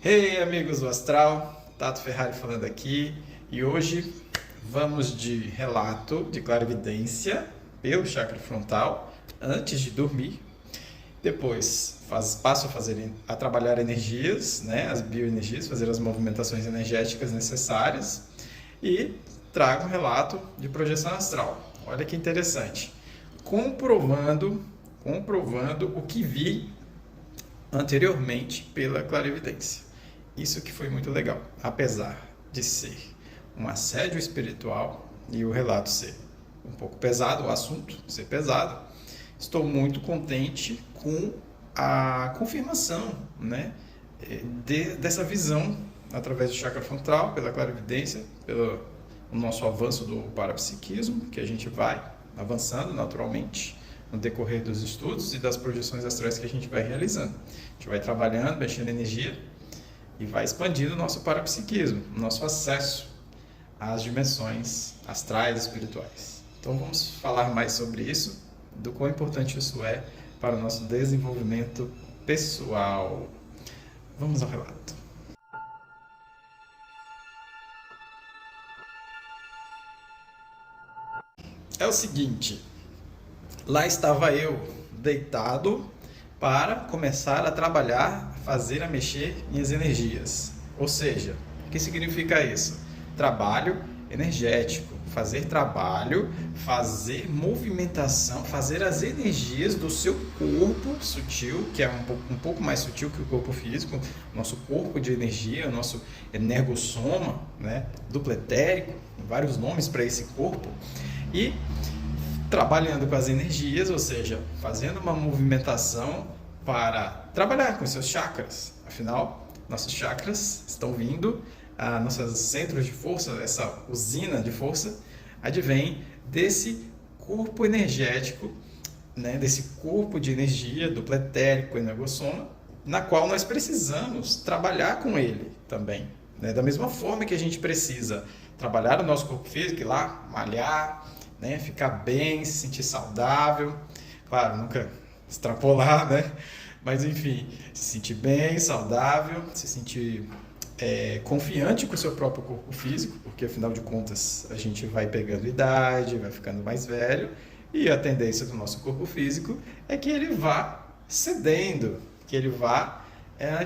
Hey amigos do Astral, Tato Ferrari falando aqui e hoje vamos de relato de clarividência pelo chakra frontal antes de dormir. Depois passo a trabalhar energias, né, as bioenergias, fazer as movimentações energéticas necessárias e trago um relato de projeção astral. Olha que interessante, comprovando o que vi anteriormente pela clarividência. Isso que foi muito legal, apesar de ser um assédio espiritual e o relato ser um pouco pesado, o assunto ser pesado, estou muito contente com a confirmação, né, dessa visão através do chakra frontal, pela clarividência, pelo nosso avanço do parapsiquismo, que a gente vai avançando naturalmente no decorrer dos estudos e das projeções astrais que a gente vai realizando. A gente vai trabalhando, mexendo energia e vai expandindo o nosso parapsiquismo, o nosso acesso às dimensões astrais e espirituais. Então vamos falar mais sobre isso, do quão importante isso é para o nosso desenvolvimento pessoal. Vamos ao relato. É o seguinte, lá estava eu, deitado, para começar a trabalhar, a mexer minhas energias. Ou seja, o que significa isso? Trabalho energético, fazer trabalho, fazer movimentação, fazer as energias do seu corpo sutil, que é um pouco mais sutil que o corpo físico, nosso corpo de energia, nosso energossoma, né? Duplo etérico, vários nomes para esse corpo, e trabalhando com as energias, ou seja, fazendo uma movimentação para trabalhar com seus chakras. Afinal, nossos chakras estão vindo, nossos centros de força, essa usina de força, advém desse corpo energético, né, desse corpo de energia, duplo etérico, energossoma, na qual nós precisamos trabalhar com ele também. Né? Da mesma forma que a gente precisa trabalhar o nosso corpo físico, ir lá, malhar, né, ficar bem, se sentir saudável, claro, nunca extrapolar, né? Mas enfim, se sentir bem, saudável, se sentir confiante com o seu próprio corpo físico, porque afinal de contas a gente vai pegando idade, vai ficando mais velho, e a tendência do nosso corpo físico é que ele vá cedendo, que ele vá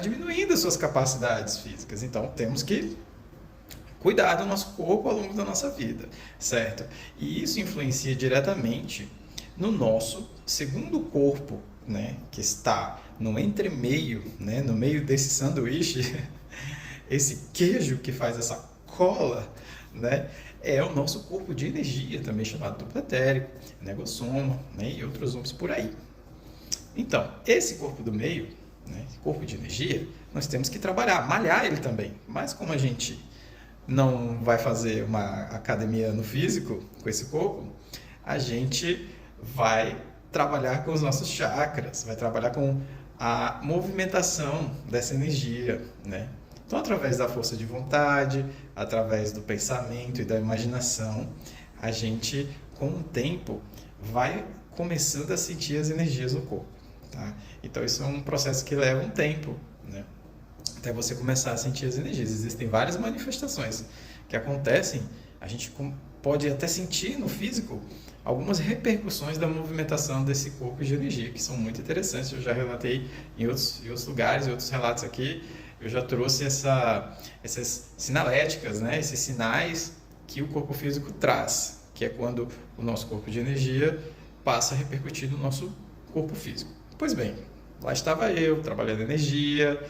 diminuindo as suas capacidades físicas. Então temos que cuidar do nosso corpo ao longo da nossa vida, certo? E isso influencia diretamente no nosso segundo corpo, né? Que está no entremeio, né? No meio desse sanduíche, esse queijo que faz essa cola, né? É o nosso corpo de energia, também chamado duplo etérico, energossoma, né? E outros nomes por aí. Então, esse corpo do meio, né? Corpo de energia, nós temos que trabalhar, malhar ele também. Mas como a gente não vai fazer uma academia no físico com esse corpo, a gente vai trabalhar com os nossos chakras, vai trabalhar com a movimentação dessa energia, né? Então, através da força de vontade, através do pensamento e da imaginação, a gente, com o tempo, vai começando a sentir as energias no corpo, tá? Então, isso é um processo que leva um tempo, né? Até você começar a sentir as energias. Existem várias manifestações que acontecem, a gente pode até sentir no físico algumas repercussões da movimentação desse corpo de energia, que são muito interessantes. Eu já relatei em outros lugares, em outros relatos aqui, eu já trouxe essas sinaléticas, né? Esses sinais que o corpo físico traz, que é quando o nosso corpo de energia passa a repercutir no nosso corpo físico. Pois bem, lá estava eu, trabalhando energia,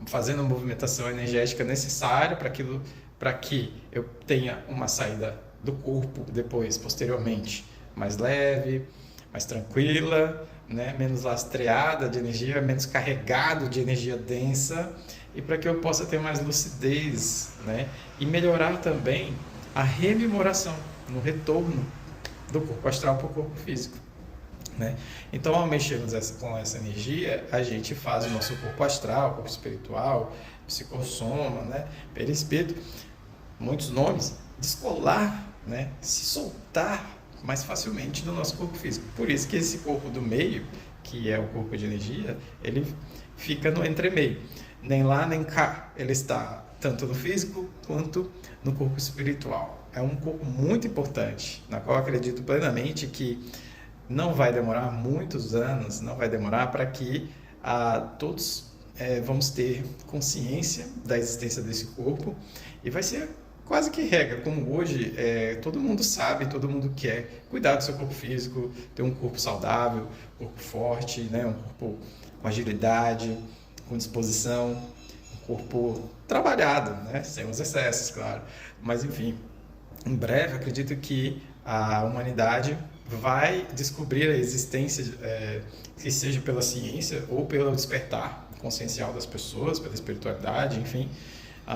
fazendo a movimentação energética necessária para que eu tenha uma saída do corpo depois, posteriormente, mais leve, mais tranquila, né? Menos lastreada de energia, menos carregado de energia densa, e para que eu possa ter mais lucidez, né? E melhorar também a rememoração no retorno do corpo astral para o corpo físico. Né? Então, ao mexermos com essa energia, a gente faz o nosso corpo astral, corpo espiritual, psicossoma, né? Perispírito, muitos nomes, descolar, né? Se soltar mais facilmente do nosso corpo físico. Por isso que esse corpo do meio, que é o corpo de energia, ele fica no entremeio. Nem lá nem cá. Ele está tanto no físico quanto no corpo espiritual. É um corpo muito importante, na qual eu acredito plenamente que não vai demorar muitos anos, não vai demorar para que todos vamos ter consciência da existência desse corpo e vai ser quase que regra, como hoje todo mundo sabe, todo mundo quer cuidar do seu corpo físico, ter um corpo saudável, um corpo forte, né? Um corpo com agilidade, com disposição, um corpo trabalhado, né? Sem os excessos, claro. Mas enfim, em breve acredito que a humanidade vai descobrir a existência, que seja pela ciência ou pelo despertar consciencial das pessoas, pela espiritualidade, enfim,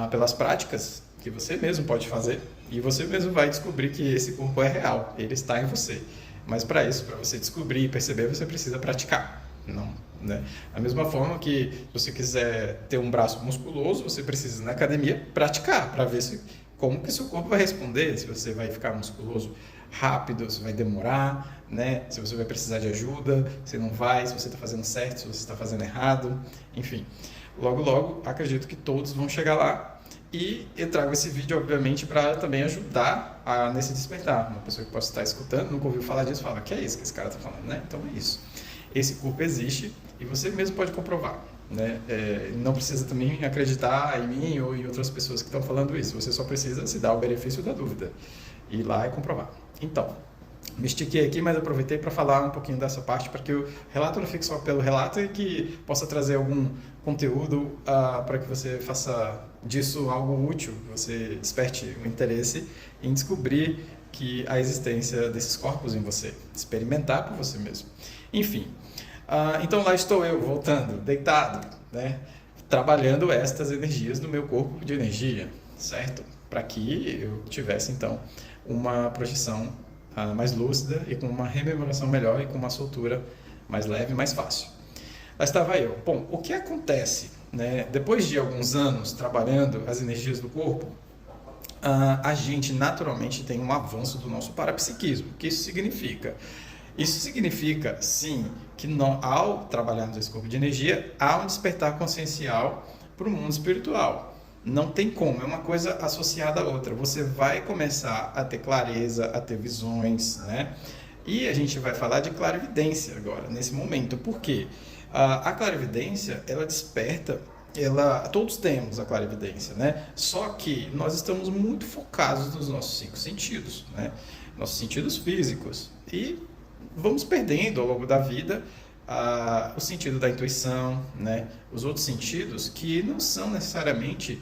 pelas práticas que você mesmo pode fazer e você mesmo vai descobrir que esse corpo é real, ele está em você. Mas para isso, para você descobrir e perceber, você precisa praticar. Não, né? Da mesma forma que se você quiser ter um braço musculoso, você precisa na academia praticar para ver como que seu corpo vai responder, se você vai ficar musculoso rápido, se vai demorar, né? Se você vai precisar de ajuda, se não vai, se você está fazendo certo, se você está fazendo errado, enfim. Logo, logo, acredito que todos vão chegar lá. E eu trago esse vídeo, obviamente, para também ajudar nesse despertar. Uma pessoa que possa estar escutando, nunca ouviu falar disso, fala, que é isso que esse cara está falando, né? Então é isso. Esse corpo existe e você mesmo pode comprovar, né? Não precisa também acreditar em mim ou em outras pessoas que estão falando isso. Você só precisa se dar o benefício da dúvida. Ir lá e comprovar. Então, me estiquei aqui, mas aproveitei para falar um pouquinho dessa parte, para que o relato não fique só pelo relato e que possa trazer algum conteúdo para que você faça disso algo útil, que você desperte o interesse em descobrir que a existência desses corpos em você, experimentar por você mesmo. Enfim, então lá estou eu, voltando, deitado, né, trabalhando estas energias no meu corpo de energia, certo? Para que eu tivesse então uma projeção mais lúcida e com uma rememoração melhor e com uma soltura mais leve e mais fácil. Lá estava eu. Bom, o que acontece, né, depois de alguns anos trabalhando as energias do corpo, a gente naturalmente tem um avanço do nosso parapsiquismo. O que isso significa? Isso significa, sim, que ao trabalharmos esse corpo de energia, há um despertar consciencial para o mundo espiritual. Não tem como, é uma coisa associada à outra. Você vai começar a ter clareza, a ter visões, né? E a gente vai falar de clarividência agora, nesse momento. Por quê? A clarividência, ela desperta, todos temos a clarividência, né? Só que nós estamos muito focados nos nossos 5 sentidos, né? Nossos sentidos físicos. E vamos perdendo ao longo da vida o sentido da intuição, né? Os outros sentidos que não são necessariamente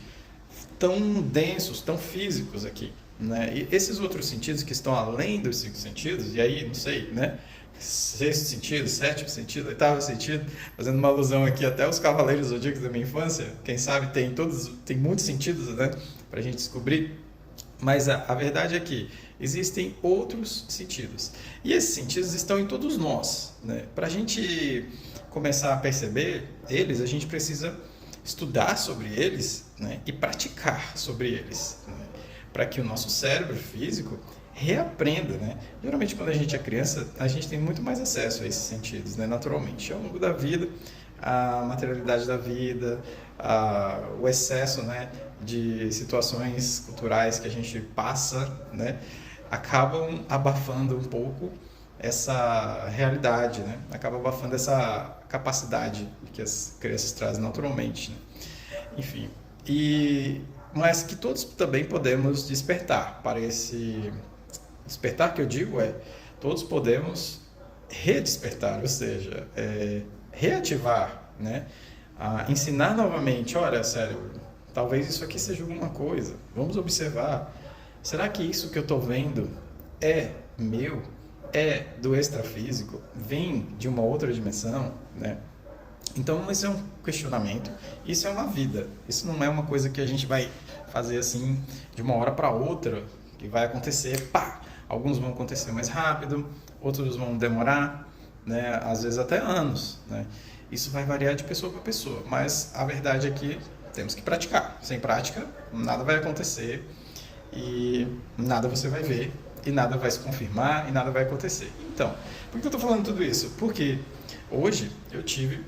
tão densos, tão físicos aqui, né? E esses outros sentidos que estão além dos 5 sentidos, e aí, não sei, né? 6º sentido, 7º sentido, 8º sentido, fazendo uma alusão aqui até aos Cavaleiros Zodíacos da minha infância, quem sabe tem muitos sentidos, né? Pra gente descobrir. Mas a verdade é que existem outros sentidos. E esses sentidos estão em todos nós, né? Para a gente começar a perceber eles, a gente precisa estudar sobre eles, né? E praticar sobre eles, né? Para que o nosso cérebro físico reaprenda, né? Geralmente quando a gente é criança, a gente tem muito mais acesso a esses sentidos, né? Naturalmente. Ao longo da vida, a materialidade da vida, o excesso, né, de situações culturais que a gente passa, né, acabam abafando um pouco essa realidade, né? Acaba abafando essa capacidade que as crianças trazem naturalmente, né? Enfim, mas que todos também podemos despertar para esse despertar que eu digo todos podemos redespertar, ou seja, reativar, né? Ensinar novamente, olha, cérebro, talvez isso aqui seja alguma coisa, vamos observar, será que isso que eu estou vendo é meu? É do extrafísico? Vem de uma outra dimensão, né? Então, esse é um questionamento, isso é uma vida, isso não é uma coisa que a gente vai fazer assim de uma hora para outra, que vai acontecer, pá! Alguns vão acontecer mais rápido, outros vão demorar, né? Às vezes até anos, né? Isso vai variar de pessoa para pessoa, mas a verdade é que temos que praticar. Sem prática, nada vai acontecer e nada você vai ver e nada vai se confirmar e nada vai acontecer. Então, por que eu estou falando tudo isso? Porque hoje eu tive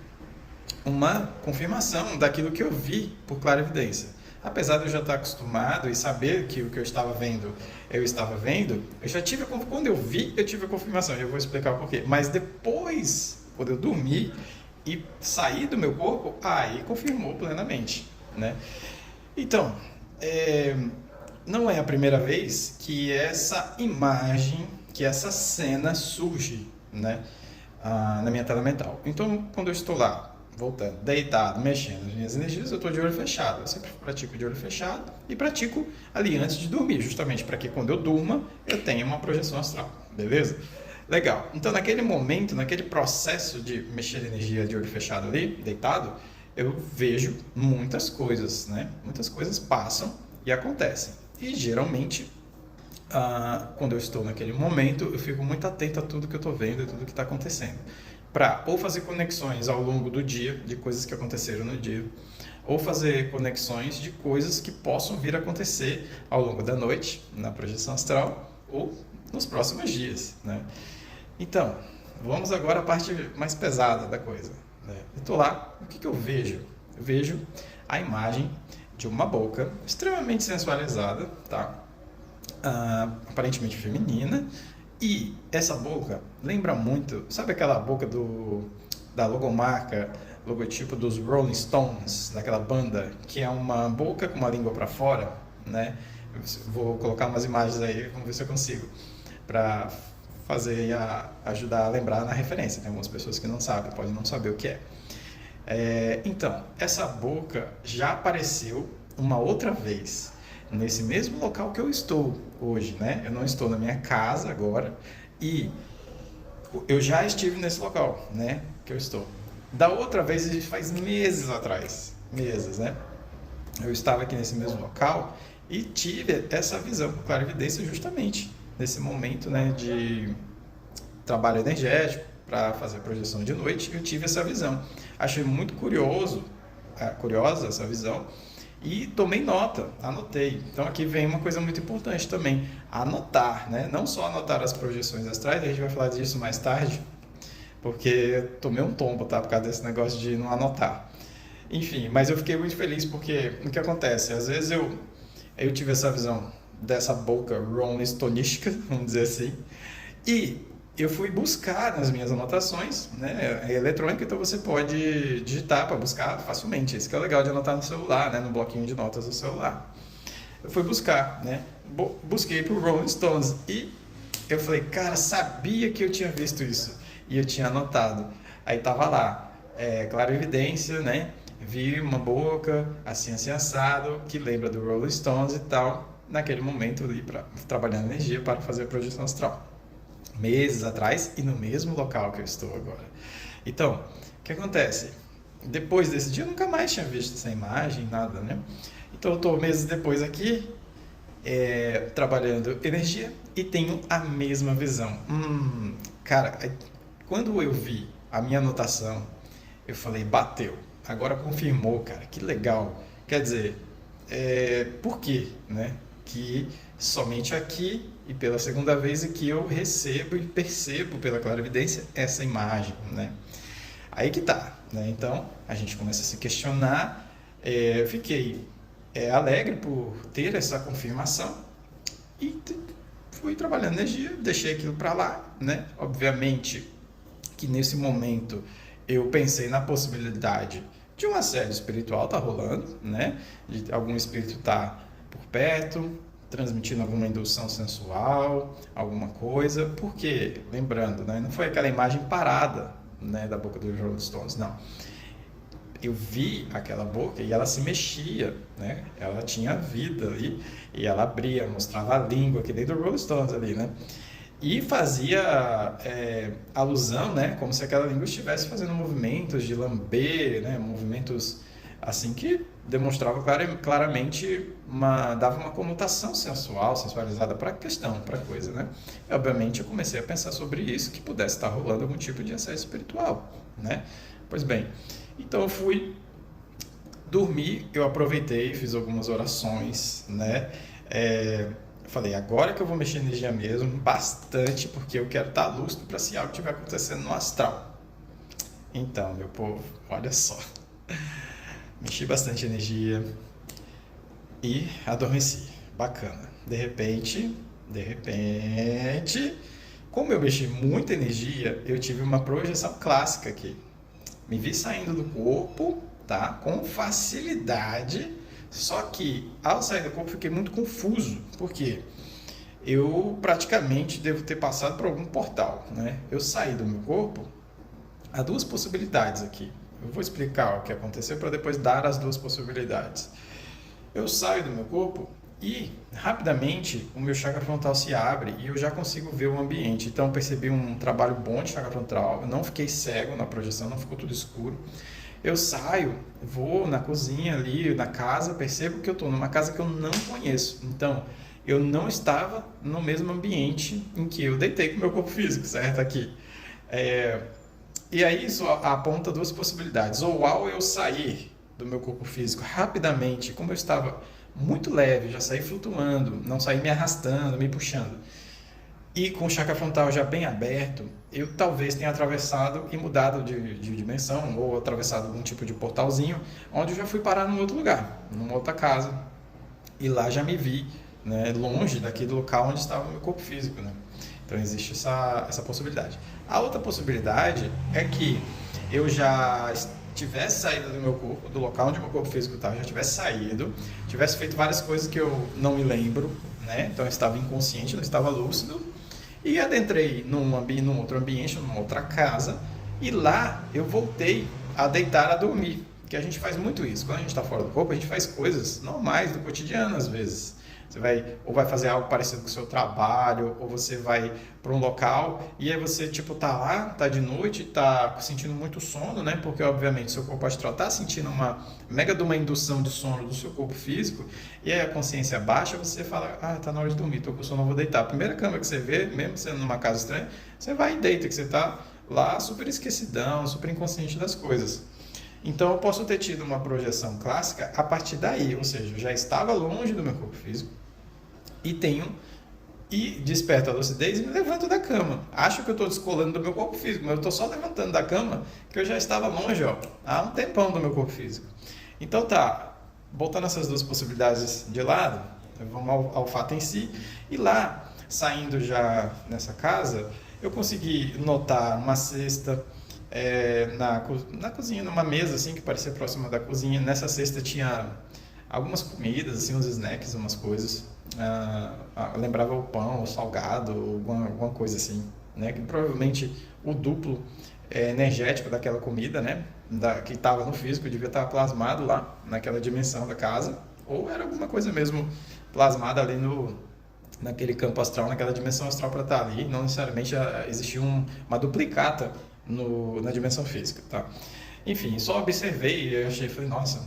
uma confirmação daquilo que eu vi por clarividência. Apesar de eu já estar acostumado e saber que o que eu estava vendo, eu já tive, quando eu vi, eu tive a confirmação, e eu vou explicar o porquê. Mas depois, quando eu dormi e saí do meu corpo, aí confirmou plenamente, né? Então, não é a primeira vez que essa imagem, que essa cena surge, né, na minha tela mental. Então, quando eu estou lá, voltando, deitado, mexendo nas minhas energias, eu estou de olho fechado. Eu sempre pratico de olho fechado e pratico ali antes de dormir, justamente para que quando eu durma, eu tenha uma projeção astral, beleza? Legal. Então, naquele momento, naquele processo de mexer energia de olho fechado ali, deitado, eu vejo muitas coisas, né? Muitas coisas passam e acontecem. E geralmente, quando eu estou naquele momento, eu fico muito atento a tudo que eu estou vendo e tudo que está acontecendo. Para ou fazer conexões ao longo do dia, de coisas que aconteceram no dia, ou fazer conexões de coisas que possam vir a acontecer ao longo da noite, na projeção astral, ou nos próximos dias, né? Então, vamos agora à parte mais pesada da coisa, né? Eu estou lá, o que eu vejo? Eu vejo a imagem de uma boca extremamente sensualizada, tá? Aparentemente feminina, e essa boca lembra muito, sabe aquela boca da logomarca, logotipo dos Rolling Stones, daquela banda, que é uma boca com uma língua para fora, né? Vou colocar umas imagens aí, vamos ver se eu consigo, para fazer ajudar a lembrar na referência. Tem algumas pessoas que não sabem, podem não saber o que é. Então, essa boca já apareceu uma outra vez nesse mesmo local que eu estou hoje, né? Eu não estou na minha casa agora e eu já estive nesse local, né? Que eu estou. Da outra vez, faz meses atrás, meses, né? Eu estava aqui nesse mesmo local e tive essa visão com clarividência justamente nesse momento, né? De trabalho energético para fazer projeção de noite. Eu tive essa visão. Achei muito curiosa essa visão. E tomei nota, anotei. Então aqui vem uma coisa muito importante também, anotar, né? Não só anotar as projeções astrais, a gente vai falar disso mais tarde, porque tomei um tombo, tá? Por causa desse negócio de não anotar. Enfim, mas eu fiquei muito feliz porque o que acontece? Às vezes eu tive essa visão dessa boca Rolling Stonística, vamos dizer assim, e eu fui buscar nas minhas anotações, né? É eletrônico, então você pode digitar para buscar facilmente. Isso que é legal de anotar no celular, né? No bloquinho de notas do celular. Eu fui buscar, né? Busquei pro Rolling Stones e eu falei, cara, sabia que eu tinha visto isso e eu tinha anotado. Aí tava lá, clarividência, né? Vi uma boca assim assado que lembra do Rolling Stones e tal. Naquele momento ali para trabalhar energia para fazer a projeção astral. Meses atrás e no mesmo local que eu estou agora. Então, o que acontece? Depois desse dia eu nunca mais tinha visto essa imagem, nada, né? Então eu estou meses depois aqui, trabalhando energia e tenho a mesma visão. Cara, quando eu vi a minha anotação, eu falei, bateu. Agora confirmou, cara, que legal. Quer dizer, por quê, né? Que somente aqui e pela segunda vez é que eu recebo e percebo pela clarividência essa imagem, né? Aí que tá, né? Então a gente começa a se questionar. Fiquei alegre por ter essa confirmação e fui trabalhando energia, deixei aquilo para lá, né? Obviamente que nesse momento eu pensei na possibilidade de um assédio espiritual tá rolando, né? De algum espírito tá por perto, transmitindo alguma indução sensual, alguma coisa, porque, lembrando, né, não foi aquela imagem parada, né, da boca dos Rolling Stones, não. Eu vi aquela boca e ela se mexia, né? Ela tinha vida ali e ela abria, mostrava a língua, que nem do Rolling Stones ali, né? E fazia alusão, né, como se aquela língua estivesse fazendo movimentos de lamber, né, movimentos assim que demonstrava claramente dava uma conotação sensual, sensualizada para a questão, para a coisa, né? E, obviamente eu comecei a pensar sobre isso, que pudesse estar rolando algum tipo de assédio espiritual, né? Pois bem, então eu fui dormir, eu aproveitei, fiz algumas orações, né? Falei, agora que eu vou mexer energia mesmo, bastante, porque eu quero estar lúcido para se algo estiver acontecendo no astral. Então, meu povo, olha só. Mexi bastante energia e adormeci. Bacana. De repente, como eu mexi muita energia, eu tive uma projeção clássica aqui. Me vi saindo do corpo, tá? Com facilidade. Só que ao sair do corpo fiquei muito confuso. Por quê? Eu praticamente devo ter passado por algum portal, né? Eu saí do meu corpo. Há duas possibilidades aqui. Eu vou explicar o que aconteceu para depois dar as duas possibilidades. Eu saio do meu corpo e rapidamente o meu chakra frontal se abre e eu já consigo ver o ambiente. Então eu percebi um trabalho bom de chakra frontal, eu não fiquei cego na projeção, não ficou tudo escuro. Eu saio, vou na cozinha ali, na casa, percebo que eu estou numa casa que eu não conheço. Então eu não estava no mesmo ambiente em que eu deitei com o meu corpo físico, certo? Aqui. E aí isso aponta duas possibilidades. Ou ao eu sair do meu corpo físico rapidamente, como eu estava muito leve, já saí flutuando, não saí me arrastando, me puxando, e com o chakra frontal já bem aberto, eu talvez tenha atravessado e mudado de dimensão, ou atravessado algum tipo de portalzinho, onde eu já fui parar num outro lugar, numa outra casa, e lá já me vi, né, longe daquele local onde estava o meu corpo físico, né? Então existe essa possibilidade. A outra possibilidade é que eu já tivesse saído do meu corpo, do local onde o meu corpo físico estava, já tivesse saído, tivesse feito várias coisas que eu não me lembro, né? Então eu estava inconsciente, não estava lúcido, e adentrei num outro ambiente, numa outra casa, e lá eu voltei a deitar, a dormir, que a gente faz muito isso. Quando a gente está fora do corpo, a gente faz coisas normais do cotidiano às vezes. Você vai fazer algo parecido com o seu trabalho, ou você vai para um local e aí você tipo tá lá, tá de noite, tá sentindo muito sono, né? Porque obviamente seu corpo astral tá sentindo uma mega de uma indução de sono do seu corpo físico, e aí a consciência baixa, você fala: "Ah, tá na hora de dormir, tô com sono, vou deitar". A primeira cama que você vê, mesmo sendo numa casa estranha, você vai e deita, que você tá lá super esquecidão, super inconsciente das coisas. Então eu posso ter tido uma projeção clássica a partir daí, ou seja, eu já estava longe do meu corpo físico e desperto a lucidez e me levanto da cama. Acho que eu estou descolando do meu corpo físico, mas eu estou só levantando da cama que eu já estava longe, ó, há um tempão do meu corpo físico. Então tá, botando essas duas possibilidades de lado, vamos ao fato em si, e lá, saindo já nessa casa, eu consegui notar uma cesta na cozinha, numa mesa assim que parecia próxima da cozinha. Nessa cesta tinha algumas comidas, assim, uns snacks, umas coisas. Lembrava o pão, o salgado, alguma coisa assim, né? Que provavelmente o duplo energético daquela comida, né? Que estava no físico, devia estar plasmado lá naquela dimensão da casa, ou era alguma coisa mesmo plasmada ali naquele campo astral, naquela dimensão astral para estar ali. Não necessariamente existia uma duplicata na dimensão física, tá? Enfim, só observei e achei, falei, nossa,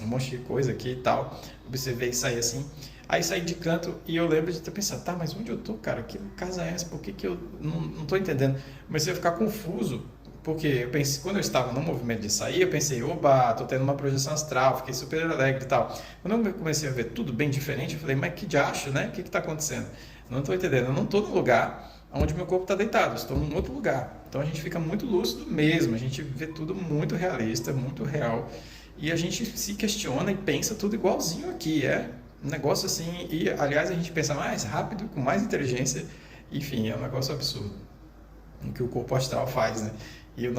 um monte de coisa aqui e tal. Observei e saí assim. Aí saí de canto e eu lembro de ter pensado, tá, mas onde eu tô, cara? Que casa é essa? Por que eu não tô entendendo? Comecei a ficar confuso, porque eu pensei, quando eu estava no movimento de sair, eu pensei, oba, tô tendo uma projeção astral, fiquei super alegre e tal. Quando eu comecei a ver tudo bem diferente, eu falei, mas que diacho, né? O que tá acontecendo? Não tô entendendo, eu não tô no lugar onde meu corpo está deitado, estou em outro lugar. Então a gente fica muito lúcido mesmo, a gente vê tudo muito realista, muito real, e a gente se questiona e pensa tudo igualzinho aqui, um negócio assim, e aliás a gente pensa mais rápido, com mais inteligência, enfim, é um negócio absurdo o que o corpo astral faz, né? E o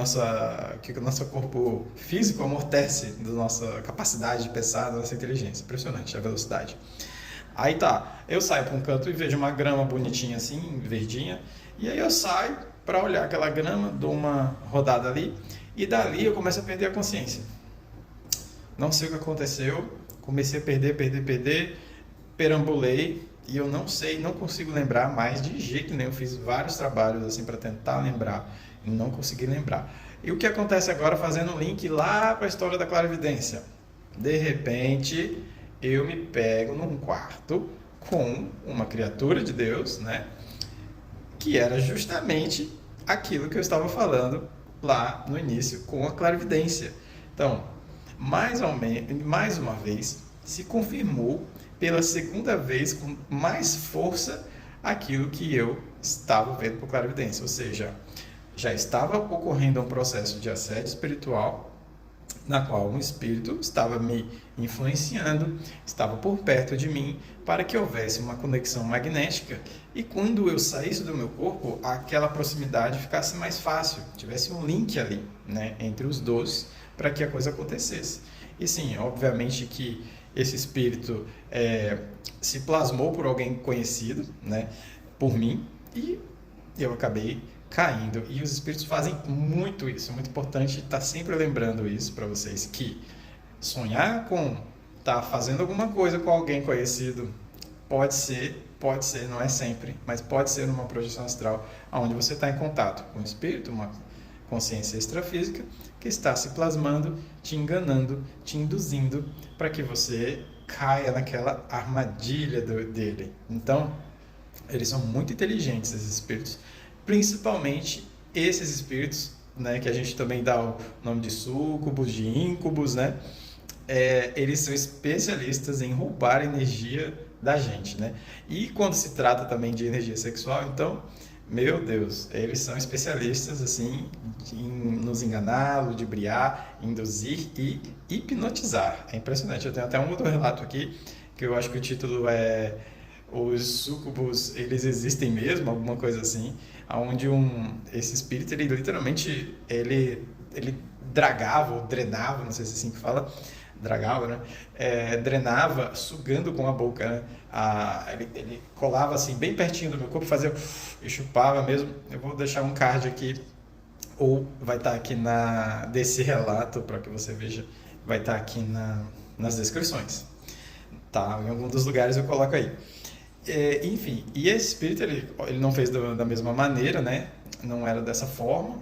que o nosso corpo físico amortece da nossa capacidade de pensar, da nossa inteligência. Impressionante a velocidade. Aí tá, eu saio para um canto e vejo uma grama bonitinha assim, verdinha, e aí eu saio para olhar aquela grama, dou uma rodada ali, e dali eu começo a perder a consciência. Não sei o que aconteceu, comecei a perder, perambulei, e eu não sei, não consigo lembrar mais de jeito nenhum. Eu fiz vários trabalhos assim para tentar lembrar e não consegui lembrar. E o que acontece agora, fazendo um link lá para a história da clarividência? De repente, eu me pego num quarto com uma criatura de Deus, né? Que era justamente aquilo que eu estava falando lá no início com a clarividência. Então, mais uma vez, se confirmou pela segunda vez com mais força aquilo que eu estava vendo por clarividência. Ou seja, já estava ocorrendo um processo de assédio espiritual, na qual um espírito estava me influenciando, estava por perto de mim, para que houvesse uma conexão magnética e quando eu saísse do meu corpo, aquela proximidade ficasse mais fácil, tivesse um link ali, né, entre os dois, para que a coisa acontecesse. E sim, obviamente que esse espírito se plasmou por alguém conhecido, né, por mim, e eu acabei caindo. E os espíritos fazem muito isso. É muito importante estar sempre lembrando isso para vocês, que sonhar com estar fazendo alguma coisa com alguém conhecido pode ser, não é sempre, mas pode ser numa projeção astral, onde você está em contato com o espírito, uma consciência extrafísica, que está se plasmando, te enganando, te induzindo para que você caia naquela armadilha dele. Então, eles são muito inteligentes, esses espíritos, principalmente esses espíritos, né, que a gente também dá o nome de súcubos, de íncubos, né? Eles são especialistas em roubar energia da gente, né? E quando se trata também de energia sexual, então, meu Deus, eles são especialistas assim em nos enganar, ludibriar, induzir e hipnotizar. É impressionante. Eu tenho até um outro relato aqui que eu acho que o título é Os súcubos, eles existem mesmo, alguma coisa assim, onde esse espírito, ele literalmente, ele dragava ou drenava, não sei se é assim que fala, dragava, né? Drenava, sugando com a boca, né? Ele colava assim, bem pertinho do meu corpo, fazia e chupava mesmo. Eu vou deixar um card aqui, ou vai estar aqui desse relato, para que você veja, vai estar aqui nas descrições, tá? Em algum dos lugares eu coloco aí. Enfim, e esse espírito, ele não fez da mesma maneira, né? Não era dessa forma.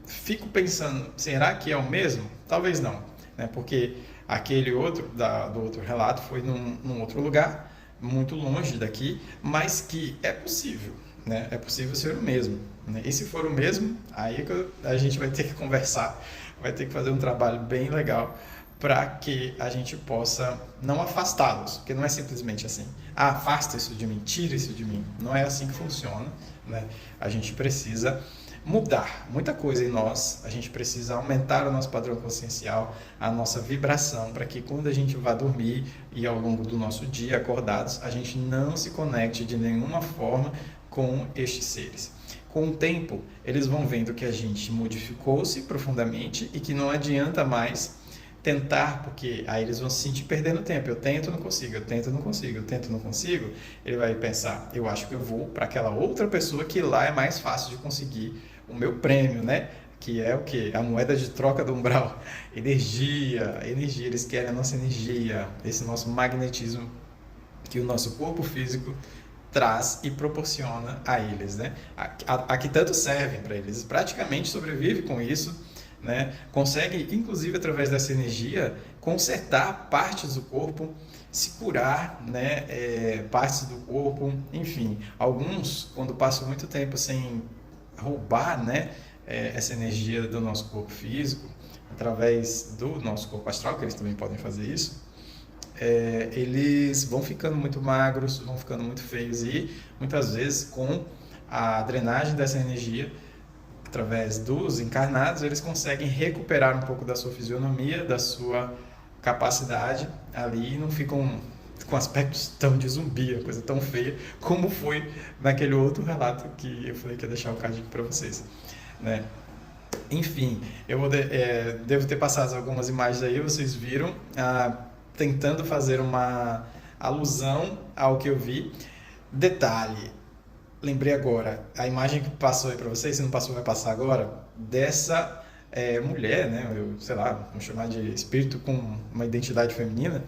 Fico pensando, será que é o mesmo? Talvez não, né? Porque aquele outro, do outro relato, foi num outro lugar, muito longe daqui, mas que é possível, né? É possível ser o mesmo, né? E se for o mesmo, aí a gente vai ter que conversar, vai ter que fazer um trabalho bem legal para que a gente possa não afastá-los, porque não é simplesmente assim, afasta isso de mim, tira isso de mim, não é assim que funciona, né? A gente precisa mudar muita coisa em nós, a gente precisa aumentar o nosso padrão consciencial, a nossa vibração, para que quando a gente vá dormir e ao longo do nosso dia acordados, a gente não se conecte de nenhuma forma com estes seres. Com o tempo, eles vão vendo que a gente modificou-se profundamente e que não adianta mais tentar, porque aí eles vão se sentir perdendo tempo. Eu tento, não consigo, eu tento, não consigo, eu tento, não consigo. Ele vai pensar, eu acho que eu vou para aquela outra pessoa que lá é mais fácil de conseguir o meu prêmio, né? Que é o quê? A moeda de troca do umbral. Energia, eles querem a nossa energia, esse nosso magnetismo que o nosso corpo físico traz e proporciona a eles, né? A que tanto servem para eles. Eles praticamente sobrevivem com isso, né? Consegue, inclusive através dessa energia, consertar partes do corpo, se curar, né? Partes do corpo, enfim. Alguns, quando passam muito tempo sem roubar, né? Essa energia do nosso corpo físico, através do nosso corpo astral, que eles também podem fazer isso, eles vão ficando muito magros, vão ficando muito feios e muitas vezes com a drenagem dessa energia através dos encarnados, eles conseguem recuperar um pouco da sua fisionomia, da sua capacidade ali e não ficam com aspectos tão de zumbi, uma coisa tão feia, como foi naquele outro relato que eu falei que ia deixar o card aqui para vocês, né? Enfim, eu devo ter passado algumas imagens aí, vocês viram, tentando fazer uma alusão ao que eu vi. Detalhe, lembrei agora, a imagem que passou aí para vocês, se não passou vai passar agora, dessa mulher, né, sei lá, vamos chamar de espírito com uma identidade feminina,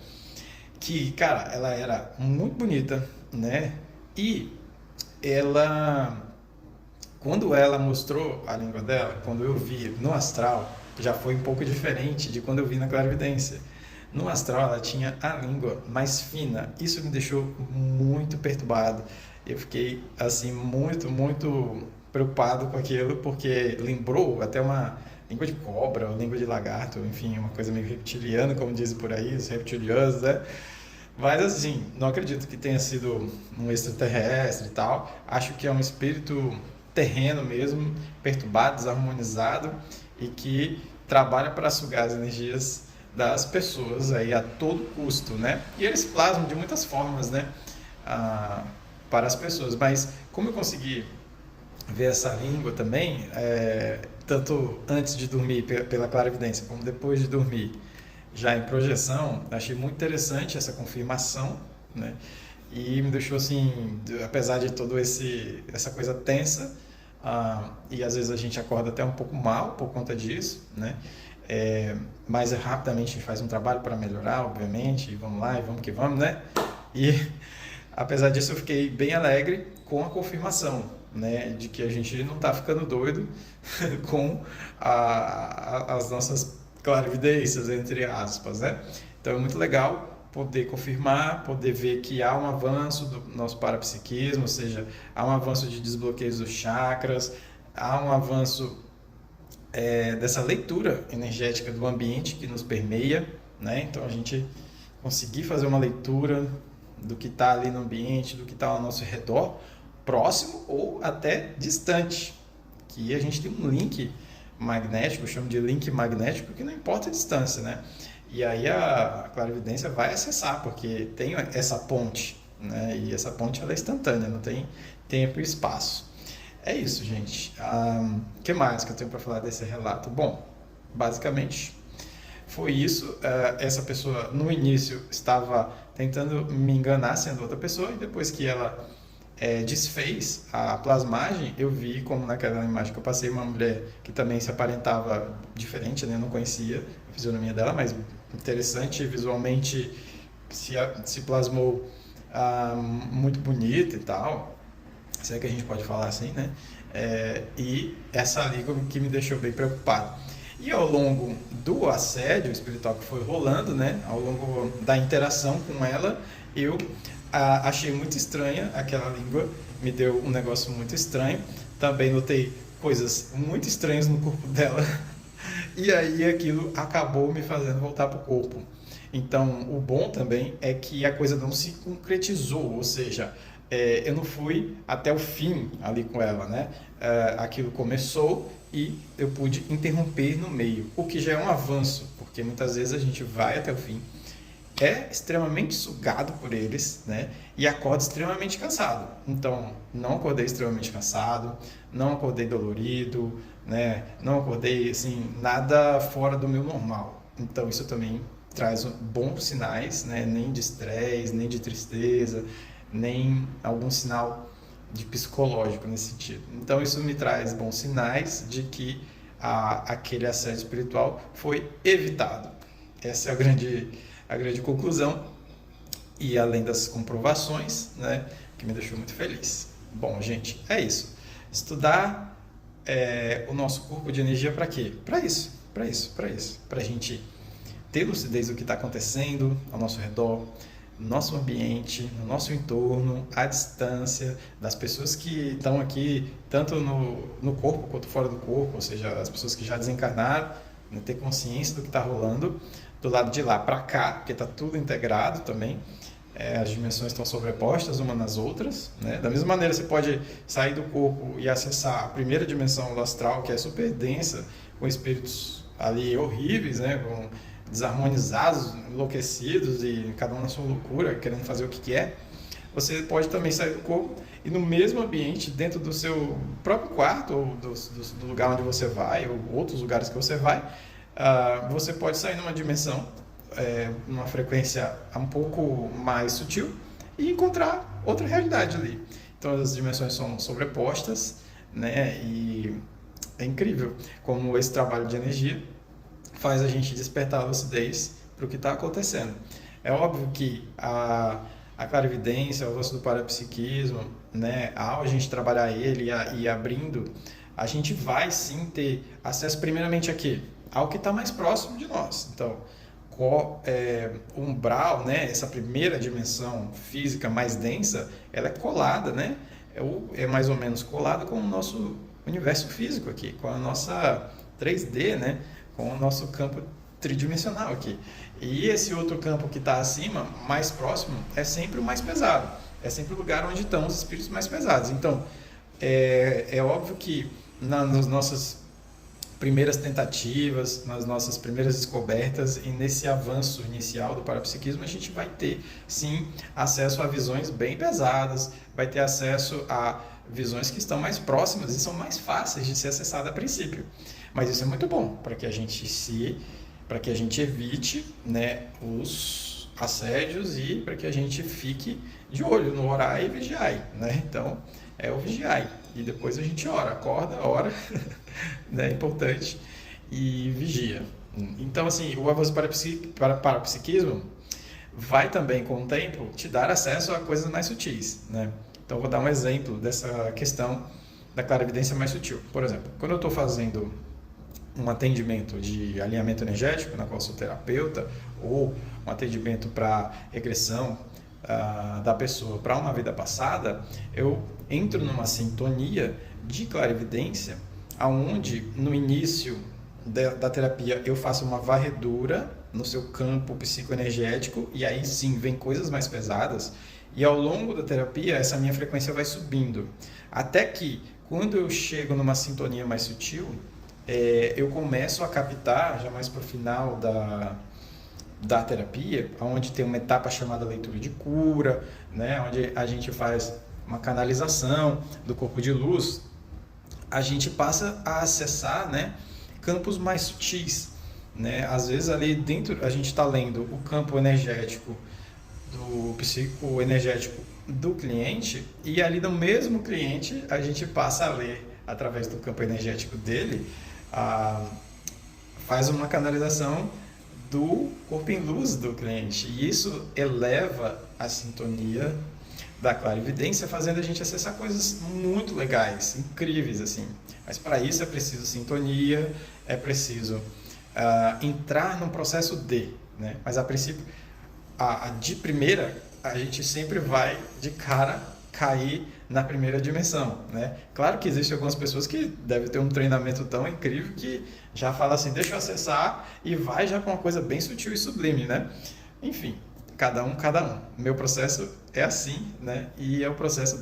que, cara, ela era muito bonita, né, e ela, quando ela mostrou a língua dela, quando eu vi no astral, já foi um pouco diferente de quando eu vi na clarividência. No astral ela tinha a língua mais fina, isso me deixou muito perturbado. Eu fiquei assim muito preocupado com aquilo, porque lembrou até uma língua de cobra, ou língua de lagarto, enfim, uma coisa meio reptiliana, como dizem por aí, os reptilianos, né? Mas assim, não acredito que tenha sido um extraterrestre e tal. Acho que é um espírito terreno mesmo, perturbado, desarmonizado, e que trabalha para sugar as energias das pessoas aí a todo custo, né? E eles plasmam de muitas formas, né? Para as pessoas. Mas como eu consegui ver essa língua também, tanto antes de dormir pela clarividência, como depois de dormir, já em projeção, achei muito interessante essa confirmação, né? E me deixou assim, apesar de toda essa coisa tensa, e às vezes a gente acorda até um pouco mal por conta disso, né? Mas rapidamente a gente faz um trabalho para melhorar, obviamente, e vamos lá, e vamos que vamos, né? E apesar disso eu fiquei bem alegre com a confirmação, né, de que a gente não está ficando doido com as nossas clarividências, entre aspas, né? Então é muito legal poder confirmar, poder ver que há um avanço do nosso parapsiquismo, ou seja, há um avanço de desbloqueios dos chakras, há um avanço dessa leitura energética do ambiente que nos permeia, né? Então a gente conseguir fazer uma leitura do que está ali no ambiente, do que está ao nosso redor, próximo ou até distante, que a gente tem um link magnético, eu chamo de link magnético, que não importa a distância, né? E aí a clarividência vai acessar, porque tem essa ponte, né? E essa ponte ela é instantânea, não tem tempo e espaço. É isso, gente. O que mais que eu tenho para falar desse relato? Bom, basicamente foi isso. Essa pessoa no início estava tentando me enganar sendo outra pessoa, e depois que ela desfez a plasmagem, eu vi como naquela imagem que eu passei uma mulher que também se aparentava diferente, né? Eu não conhecia a fisionomia dela, mas interessante, visualmente se plasmou muito bonita e tal, se é que a gente pode falar assim, né? E essa língua que me deixou bem preocupado. E ao longo do assédio espiritual que foi rolando, né? Ao longo da interação com ela, eu achei muito estranha aquela língua, me deu um negócio muito estranho. Também notei coisas muito estranhas no corpo dela. E aí aquilo acabou me fazendo voltar para o corpo. Então, o bom também é que a coisa não se concretizou, ou seja, eu não fui até o fim ali com ela, né? Aquilo começou e eu pude interromper no meio, o que já é um avanço, porque muitas vezes a gente vai até o fim, é extremamente sugado por eles, né? E acorda extremamente cansado. Então, não acordei extremamente cansado, não acordei dolorido, né? Não acordei, assim, nada fora do meu normal. Então, isso também traz bons sinais, né? Nem de estresse, nem de tristeza, nem algum sinal de psicológico nesse sentido. Então, isso me traz bons sinais de que aquele assédio espiritual foi evitado. Essa é a grande conclusão, e além das comprovações, né, que me deixou muito feliz. Bom, gente, é isso. Estudar o nosso corpo de energia para quê? Para isso. Para a gente ter lucidez do que está acontecendo ao nosso redor, no nosso ambiente, no nosso entorno, à distância, das pessoas que estão aqui, tanto no corpo quanto fora do corpo, ou seja, as pessoas que já desencarnaram, né, ter consciência do que está rolando do lado de lá para cá, porque está tudo integrado também. As dimensões estão sobrepostas umas nas outras, né? Da mesma maneira, você pode sair do corpo e acessar a primeira dimensão do astral, que é super densa, com espíritos ali horríveis, né? Com desarmonizados, enlouquecidos e cada um na sua loucura, querendo fazer o que quer. Você pode também sair do corpo e no mesmo ambiente, dentro do seu próprio quarto, ou do lugar onde você vai, ou outros lugares que você vai, você pode sair numa dimensão, numa frequência um pouco mais sutil, e encontrar outra realidade ali. Então as dimensões são sobrepostas, né? E é incrível como esse trabalho de energia faz a gente despertar a lucidez para o que está acontecendo. É óbvio que a clarividência, o avanço do parapsiquismo, né, ao a gente trabalhar ele e abrindo, a gente vai sim ter acesso primeiramente aqui, ao que está mais próximo de nós. Então, o umbral, né, essa primeira dimensão física mais densa, ela é colada, né, é mais ou menos colada com o nosso universo físico aqui, com a nossa 3D, né, com o nosso campo tridimensional aqui. E esse outro campo que está acima, mais próximo, é sempre o mais pesado. É sempre o lugar onde estão os espíritos mais pesados. Então, É óbvio que nas nossas primeiras tentativas, nas nossas primeiras descobertas e nesse avanço inicial do parapsiquismo, a gente vai ter, sim, acesso a visões bem pesadas, vai ter acesso a visões que estão mais próximas e são mais fáceis de ser acessadas a princípio. Mas isso é muito bom para que a gente evite, né, os assédios e para que a gente fique de olho no orai e vigiai, né? Então, é o vigiai. E depois a gente ora, acorda, ora, né? É importante, e vigia. Então, assim, o avanço para parapsiquismo vai também, com o tempo, te dar acesso a coisas mais sutis, né? Então, vou dar um exemplo dessa questão da clarividência mais sutil. Por exemplo, quando eu estou fazendo um atendimento de alinhamento energético, na qual sou terapeuta, ou um atendimento para regressão da pessoa para uma vida passada, eu entro numa sintonia de clarividência, aonde no início da terapia eu faço uma varredura no seu campo psicoenergético, e aí sim vem coisas mais pesadas, e ao longo da terapia essa minha frequência vai subindo, até que quando eu chego numa sintonia mais sutil, eu começo a captar, já mais para o final da terapia, onde tem uma etapa chamada leitura de cura, né, onde a gente faz uma canalização do corpo de luz, a gente passa a acessar, né, campos mais sutis, né? Às vezes ali dentro a gente está lendo o campo energético do psicoenergético do cliente, e ali no mesmo cliente a gente passa a ler através do campo energético dele, faz uma canalização do corpo em luz do cliente, e isso eleva a sintonia da clarividência, fazendo a gente acessar coisas muito legais, incríveis assim. Mas para isso é preciso sintonia, é preciso entrar num processo né? Mas a princípio, de primeira, a gente sempre vai de cara cair na primeira dimensão, né? Claro que existem algumas pessoas que devem ter um treinamento tão incrível que já fala assim, deixa eu acessar, e vai já com uma coisa bem sutil e sublime, né? Enfim, cada um. Meu processo é assim, né? E é o processo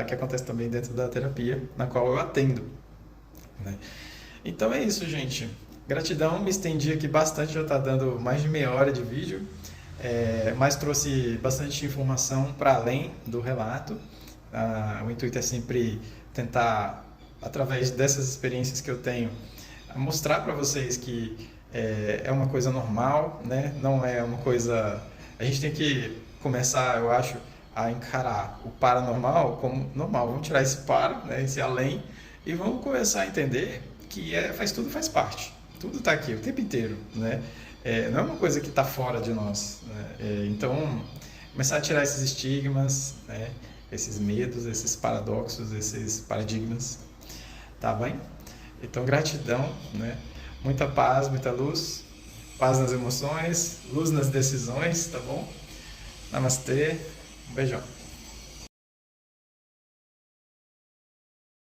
que acontece também dentro da terapia, na qual eu atendo, né? Então é isso, gente. Gratidão, me estendi aqui bastante, já está dando mais de meia hora de vídeo, mas trouxe bastante informação para além do relato. O intuito é sempre tentar, através dessas experiências que eu tenho, mostrar para vocês que é uma coisa normal, né? Não é uma coisa... A gente tem que começar, eu acho, a encarar o paranormal como normal. Vamos tirar esse para, né, esse além, e vamos começar a entender que tudo faz parte. Tudo está aqui o tempo inteiro, né? Não é uma coisa que está fora de nós, né? Então, começar a tirar esses estigmas, né? Esses medos, esses paradoxos, esses paradigmas, tá bem? Então, gratidão, né? Muita paz, muita luz, paz nas emoções, luz nas decisões, tá bom? Namastê, um beijão.